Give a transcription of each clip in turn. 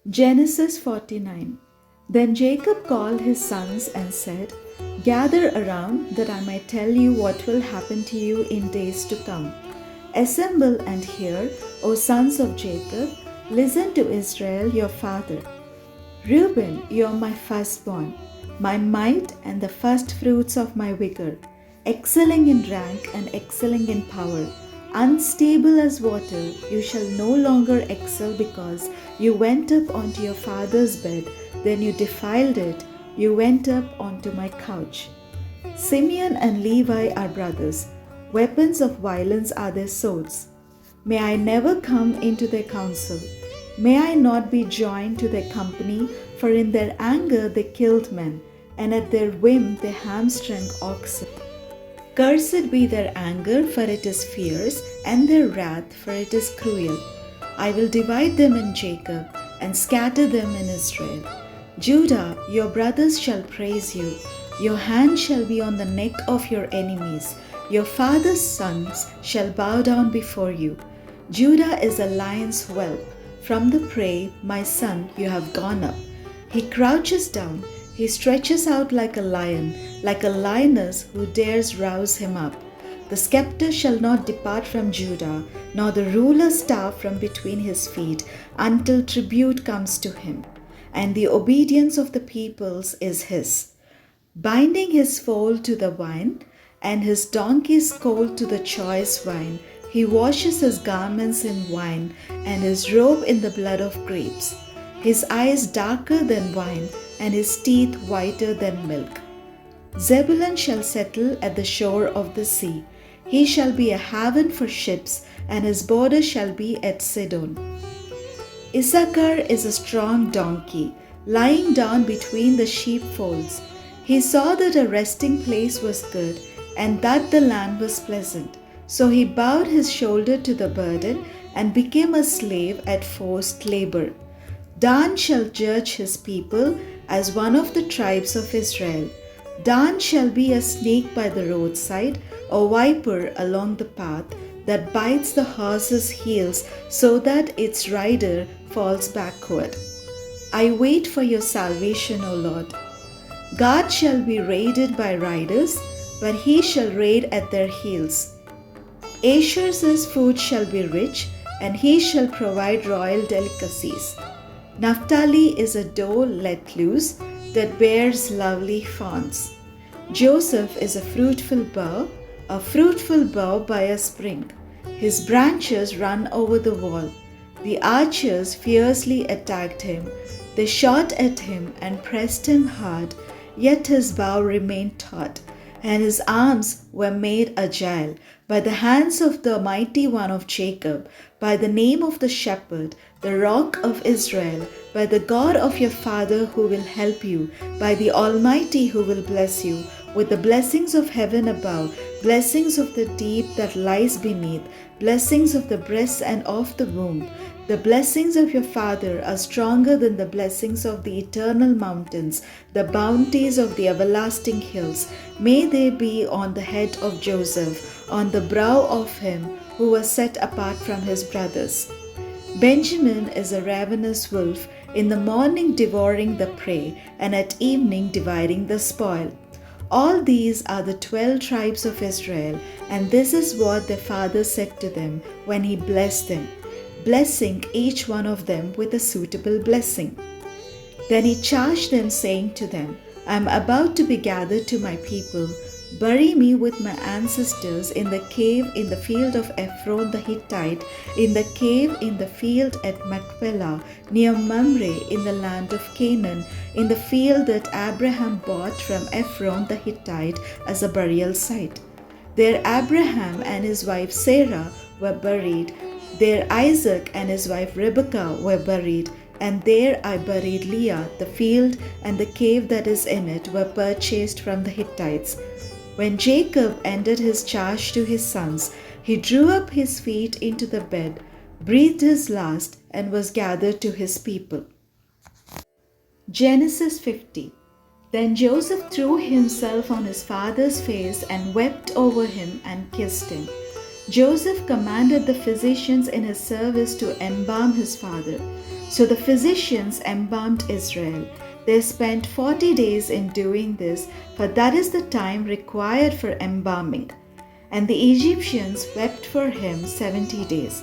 Genesis 49. Then Jacob called his sons and said, "Gather around that I may tell you what will happen to you in days to come. Assemble and hear, O sons of Jacob, listen to Israel your father. Reuben, you are my firstborn, my might and the first fruits of my vigor, excelling in rank and excelling in power. Unstable as water, you shall no longer excel because you went up onto your father's bed, then you defiled it, you went up onto my couch. Simeon and Levi are brothers. Weapons of violence are their swords. May I never come into their council. May I not be joined to their company, for in their anger they killed men, and at their whim they hamstrung oxen. Cursed be their anger, for it is fierce, and their wrath, for it is cruel. I will divide them in Jacob, and scatter them in Israel. Judah, your brothers shall praise you. Your hand shall be on the neck of your enemies. Your father's sons shall bow down before you. Judah is a lion's whelp. From the prey, my son, you have gone up. He crouches down. He stretches out like a lion, like a lioness who dares rouse him up. The scepter shall not depart from Judah, nor the ruler's staff from between his feet, until tribute comes to him, and the obedience of the peoples is his. Binding his foal to the vine, and his donkey's colt to the choice wine, he washes his garments in wine, and his robe in the blood of grapes. His eyes darker than wine, and his teeth whiter than milk. Zebulun shall settle at the shore of the sea. He shall be a haven for ships, and his border shall be at Sidon. Issachar is a strong donkey, lying down between the sheepfolds. He saw that a resting place was good, and that the land was pleasant. So he bowed his shoulder to the burden, and became a slave at forced labor. Dan shall judge his people as one of the tribes of Israel. Dan shall be a snake by the roadside, a viper along the path, that bites the horse's heels so that its rider falls backward. I wait for your salvation, O Lord. God shall be raided by riders, but he shall raid at their heels. Asher's food shall be rich, and he shall provide royal delicacies. Naphtali is a doe let loose that bears lovely fawns. Joseph is a fruitful bough by a spring. His branches run over the wall. The archers fiercely attacked him. They shot at him and pressed him hard, yet his bow remained taut, and his arms were made agile by the hands of the mighty one of Jacob, by the name of the shepherd, the rock of Israel, by the God of your father who will help you, by the Almighty who will bless you, with the blessings of heaven above, blessings of the deep that lies beneath, blessings of the breast and of the womb. The blessings of your father are stronger than the blessings of the eternal mountains, the bounties of the everlasting hills. May they be on the head of Joseph, on the brow of him who was set apart from his brothers. Benjamin is a ravenous wolf, in the morning devouring the prey, and at evening dividing the spoil. All these are the 12 tribes of Israel, and this is what their father said to them when he blessed them, blessing each one of them with a suitable blessing. Then he charged them, saying to them, I am about to be gathered to my people. Bury me with my ancestors in the cave in the field of Ephron the Hittite, in the cave in the field at Machpelah, near Mamre in the land of Canaan, in the field that Abraham bought from Ephron the Hittite as a burial site. There Abraham and his wife Sarah were buried. There Isaac and his wife Rebekah were buried. And there I buried Leah. The field and the cave that is in it were purchased from the Hittites. When Jacob ended his charge to his sons, he drew up his feet into the bed, breathed his last, and was gathered to his people. Genesis 50. Then Joseph threw himself on his father's face and wept over him and kissed him. Joseph commanded the physicians in his service to embalm his father. So the physicians embalmed Israel. They spent 40 days in doing this, for that is the time required for embalming. And the Egyptians wept for him 70 days.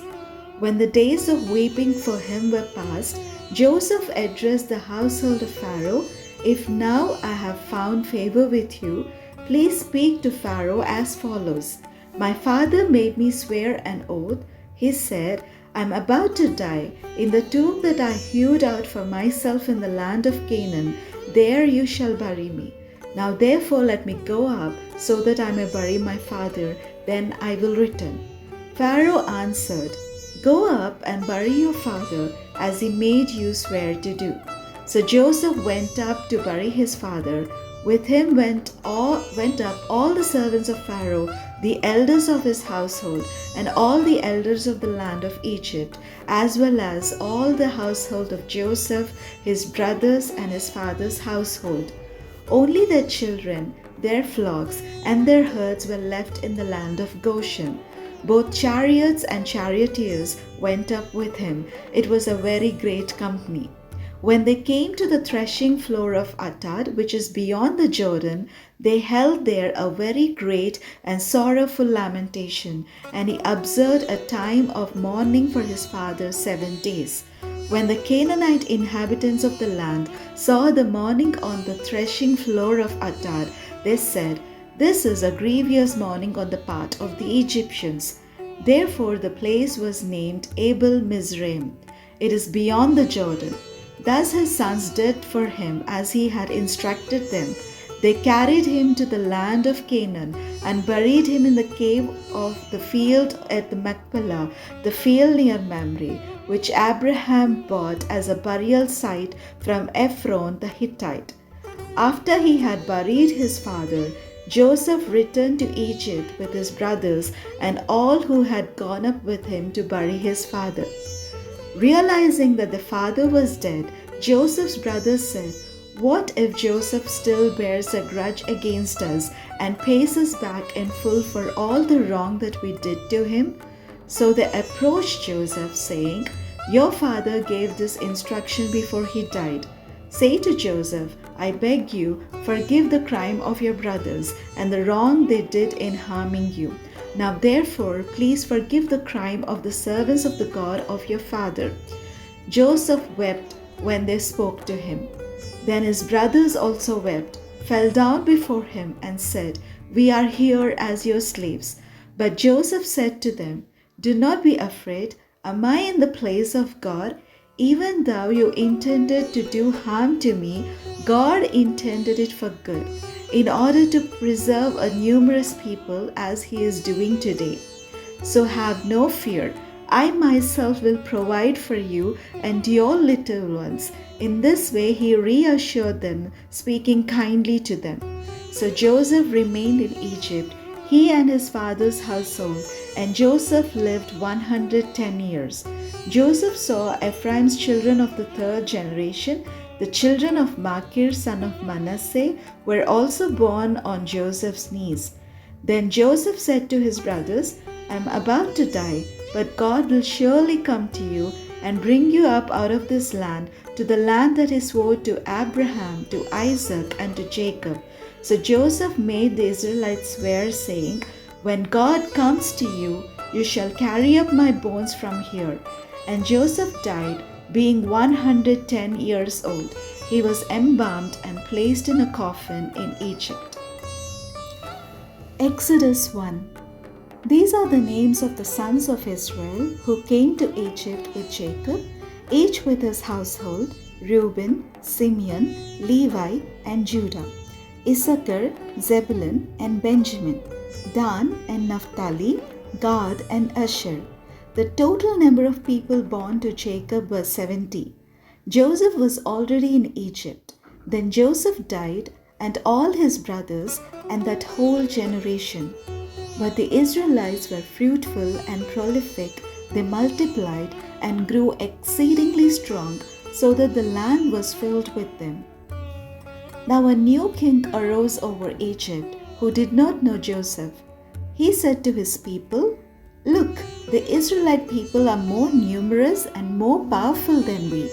When the days of weeping for him were past, Joseph addressed the household of Pharaoh, "If now I have found favor with you, please speak to Pharaoh as follows. My father made me swear an oath. He said, I am about to die. In the tomb that I hewed out for myself in the land of Canaan, there you shall bury me. Now therefore let me go up, so that I may bury my father, then I will return." Pharaoh answered, "Go up and bury your father, as he made you swear to do." So Joseph went up to bury his father. With him went up all the servants of Pharaoh, the elders of his household, and all the elders of the land of Egypt, as well as all the household of Joseph, his brothers, and his father's household. Only their children, their flocks, and their herds were left in the land of Goshen. Both chariots and charioteers went up with him. It was a very great company. When they came to the threshing floor of Atad, which is beyond the Jordan, they held there a very great and sorrowful lamentation, and he observed a time of mourning for his father 7 days. When the Canaanite inhabitants of the land saw the mourning on the threshing floor of Atad, they said, "This is a grievous mourning on the part of the Egyptians." Therefore the place was named Abel Mizraim. It is beyond the Jordan. Thus his sons did for him as he had instructed them. They carried him to the land of Canaan and buried him in the cave of the field at the Machpelah, the field near Mamre, which Abraham bought as a burial site from Ephron the Hittite. After he had buried his father, Joseph returned to Egypt with his brothers and all who had gone up with him to bury his father. Realizing that the father was dead, Joseph's brothers said, "What if Joseph still bears a grudge against us and pays us back in full for all the wrong that we did to him?" So they approached Joseph, saying, "Your father gave this instruction before he died. Say to Joseph, I beg you, forgive the crime of your brothers and the wrong they did in harming you. Now therefore, please forgive the crime of the servants of the God of your father." Joseph wept when they spoke to him. Then his brothers also wept, fell down before him, and said, "We are here as your slaves." But Joseph said to them, "Do not be afraid. Am I in the place of God? Even though you intended to do harm to me, God intended it for good, in order to preserve a numerous people as he is doing today. So have no fear. I myself will provide for you and your little ones." In this way he reassured them, speaking kindly to them. So Joseph remained in Egypt, he and his father's household, and Joseph lived 110 years. Joseph saw Ephraim's children of the 3rd generation. The children of Machir, son of Manasseh, were also born on Joseph's knees. Then Joseph said to his brothers, "I am about to die, but God will surely come to you and bring you up out of this land to the land that he swore to Abraham, to Isaac, and to Jacob." So Joseph made the Israelites swear, saying, "When God comes to you, you shall carry up my bones from here." And Joseph died, being 110 years old. He was embalmed and placed in a coffin in Egypt. Exodus 1. These are the names of the sons of Israel who came to Egypt with Jacob, each with his household: Reuben, Simeon, Levi, and Judah; Issachar, Zebulun, and Benjamin; Dan and Naphtali; Gad and Asher. The total number of people born to Jacob was 70. Joseph was already in Egypt. Then Joseph died, and all his brothers, and that whole generation. But the Israelites were fruitful and prolific. They multiplied and grew exceedingly strong, so that the land was filled with them. Now a new king arose over Egypt, who did not know Joseph. He said to his people, Look, the Israelite people are more numerous and more powerful than we.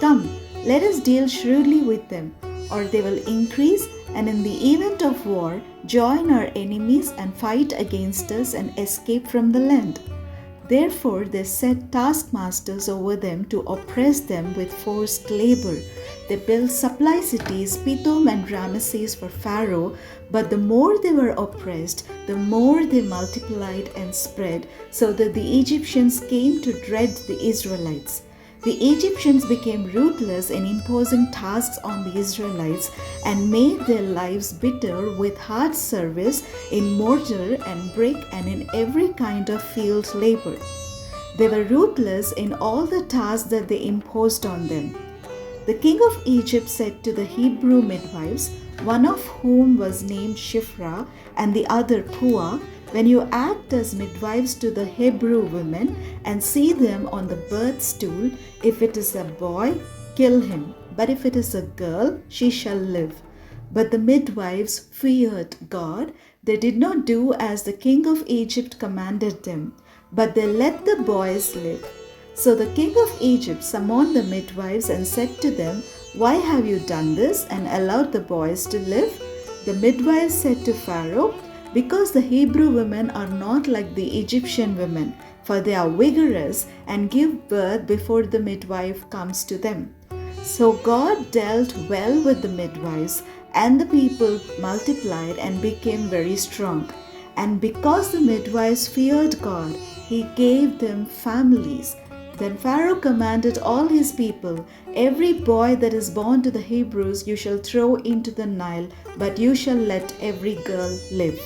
Come, let us deal shrewdly with them, or they will increase and in the event of war join our enemies and fight against us and escape from the land. Therefore they set taskmasters over them to oppress them with forced labor. They built supply cities, Pithom and Ramesses for Pharaoh, but the more they were oppressed, the more they multiplied and spread, so that the Egyptians came to dread the Israelites. The Egyptians became ruthless in imposing tasks on the Israelites and made their lives bitter with hard service in mortar and brick and in every kind of field labor. They were ruthless in all the tasks that they imposed on them. The king of Egypt said to the Hebrew midwives, one of whom was named Shiphrah and the other Puah, when you act as midwives to the Hebrew women and see them on the birth stool, if it is a boy, kill him, but if it is a girl, she shall live. But the midwives feared God. They did not do as the king of Egypt commanded them, but they let the boys live. So the king of Egypt summoned the midwives and said to them, why have you done this and allowed the boys to live? The midwives said to Pharaoh, because the Hebrew women are not like the Egyptian women, for they are vigorous and give birth before the midwife comes to them. So God dealt well with the midwives, and the people multiplied and became very strong. And because the midwives feared God, He gave them families. Then Pharaoh commanded all his people, every boy that is born to the Hebrews you shall throw into the Nile, but you shall let every girl live.